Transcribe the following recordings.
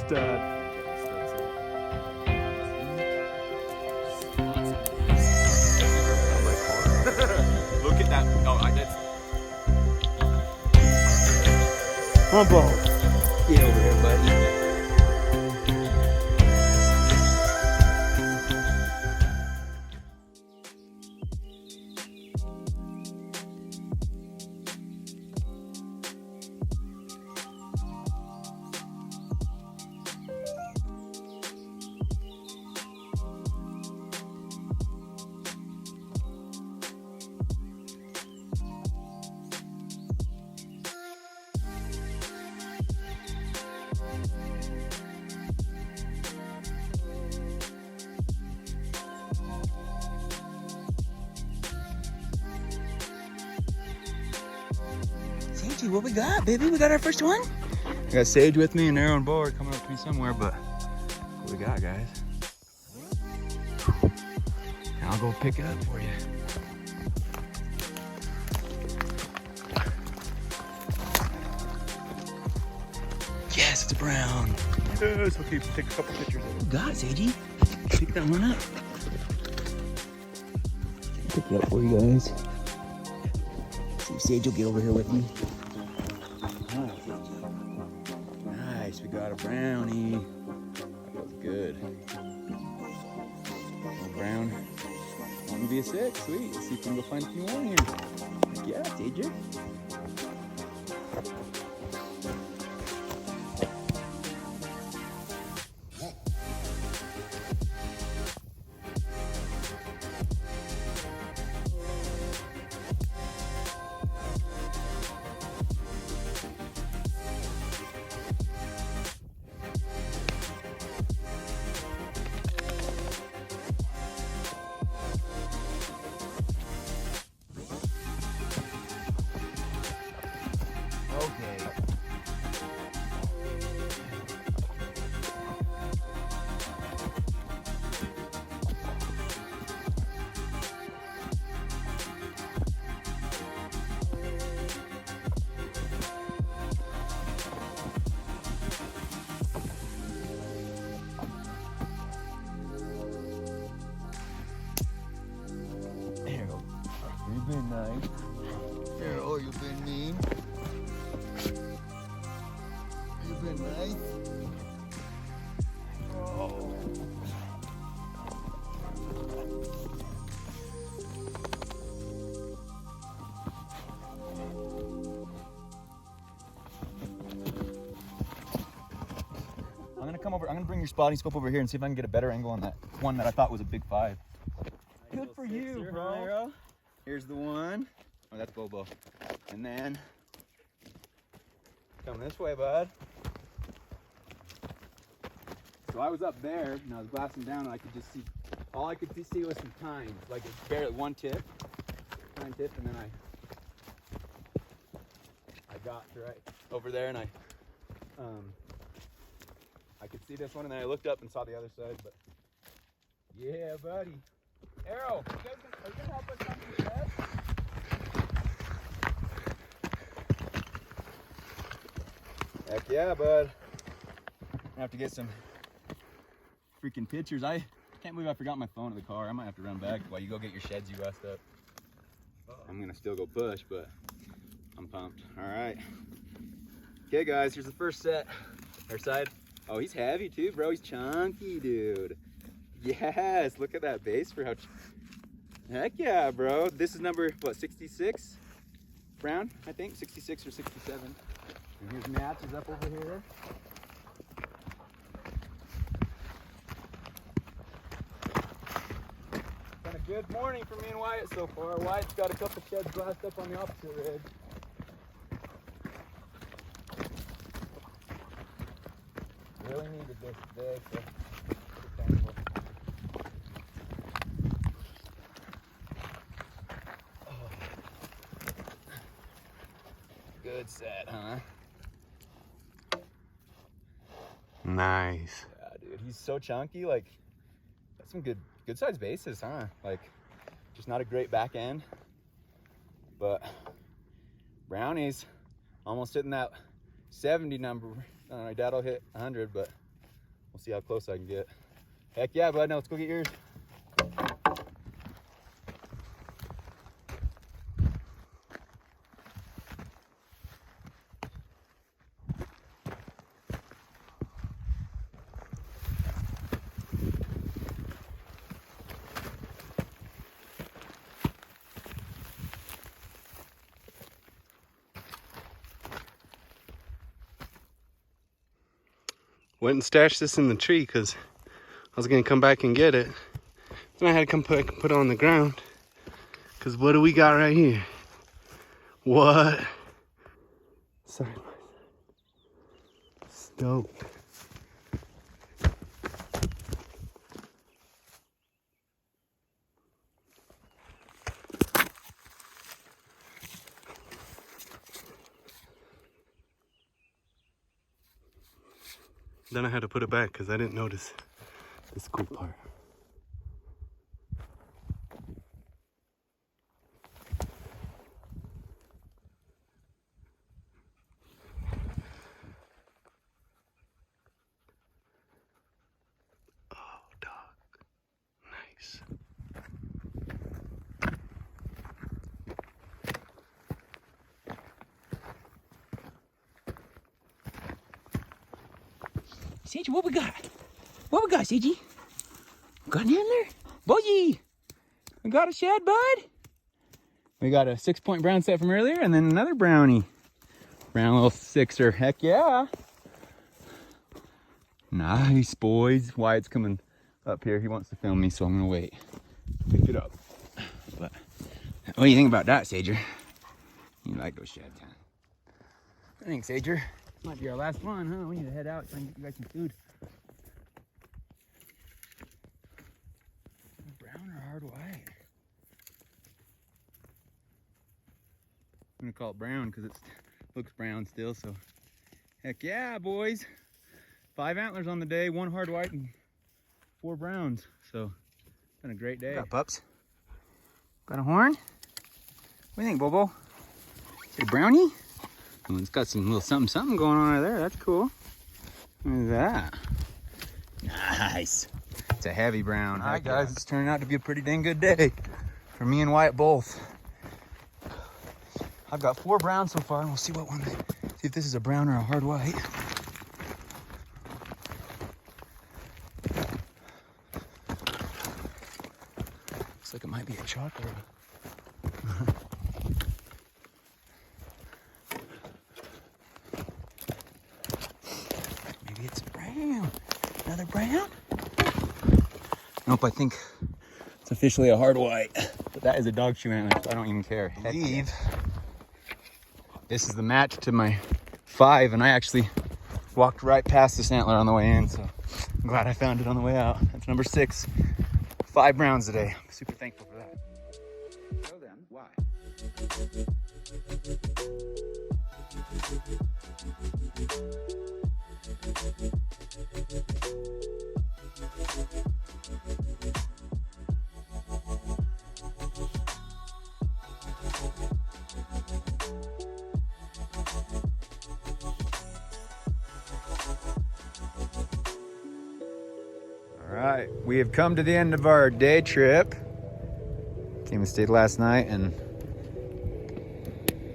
stud. Look at that. Oh, I did. Come on, ball. Get over here, buddy. Sagey, what we got, baby? We got our first one? I got Sage with me and Arrow and Bo are coming up to me somewhere, but what we got, guys? And I'll go pick it up for you. Yes, it's a brown. Yes, okay, take a couple pictures of it. Oh, God, Sagey. Pick that one up. Pick it up for you guys. See if Sage will get over here with me. Nice, we got a brownie. That was good. Little brown. Want to be a 6? Sweet. Let's see if we can go find a few more here. Heck yeah, Sager. Okay. There you go. You've been nice. Oh, you've been mean. You've been nice. Oh. I'm gonna come over. I'm gonna bring your spotting scope over here and see if I can get a better angle on that one that I thought was a big 5. Good for you, bro. Here's the one. Oh, that's Bobo. And then come this way, bud. So I was up there and I was glassing down and I could just see, all I could see was some tines, like it's barely one tip, tine tip, and then I got right over there and I could see this one and then I looked up and saw the other side, but yeah, buddy. Arrow, are you gonna help us hunt the shed? Heck yeah, bud. I have to get some freaking pictures. I can't believe I forgot my phone in the car. I might have to run back while you go get your sheds you rust up. I'm gonna still go push, but I'm pumped. All right. Okay, guys, here's the first set. Our side. Oh, he's heavy too, bro. He's chunky, dude. Yes, look at that base for how. Heck yeah, bro. This is number, what, 66? Brown, I think, 66 or 67. And here's Matt's is up over here. Been a good morning for me and Wyatt so far. Wyatt's got a couple sheds glassed up on the opposite ridge. Really needed this today, so thankful. Oh. Good set, huh? Nice. Yeah, dude, he's so chunky. Like, that's some good sized bases, huh? Like, just not a great back end, but brownies almost hitting that 70 number. My dad will hit 100, but We'll see how close I can get. Heck yeah, bud. Now let's go get yours. Went and stashed this in the tree because I was gonna come back and get it. Then I had to come put it on the ground. Cause what do we got right here? What? Sorry. Stoked. Then I had to put it back because I didn't notice this cool part. Oh, dog. Nice. Sage, what we got? What we got, Sagey? Got an antler? Boy, we got a shad, bud. We got a 6-point brown set from earlier and then another brownie. Brown little sixer, heck yeah. Nice, boys. Wyatt's coming up here. He wants to film me, so I'm gonna wait. Pick it up. But what do you think about that, Sager? You like those shad, huh? I think, Sager. Might be our last one, huh? We need to head out so I can get you guys some food. Brown or hard white? I'm gonna call it brown because it looks brown still, so. Heck yeah, boys. 5 antlers on the day, 1 hard white and 4 browns. So, been a great day. Got pups. Got a horn? What do you think, Bobo? Is it a brownie? Oh, it's got some little something going on right there. That's cool. Look at that. Nice. It's a heavy brown. All right, guys, it's turning out to be a pretty dang good day for me and Wyatt both. I've got 4 browns so far, and we'll see what one. See if this is a brown or a hard white. Looks like it might be a chocolate. It's brown. Another brown? Nope, I think it's officially a hard white. But that is a dog shoe antler, so I don't even care. I believe this is the match to my 5, and I actually walked right past this antler on the way in, so I'm glad I found it on the way out. That's number 6. 5 browns today. I'm super thankful for that. So then, why? All right, we have come to the end of our day trip. Came and stayed last night, and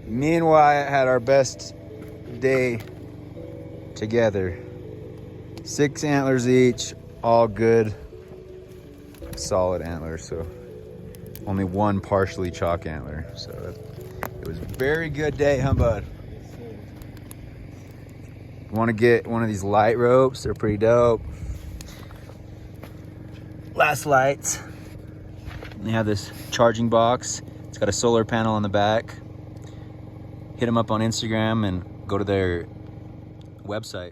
me and Wyatt had our best day together. 6 antlers each, all good, solid antlers. So only 1 partially chalk antler. So it was a very good day, huh, bud? Want to get one of these light ropes? They're pretty dope. Last lights. They have this charging box. It's got a solar panel on the back. Hit them up on Instagram and go to their website.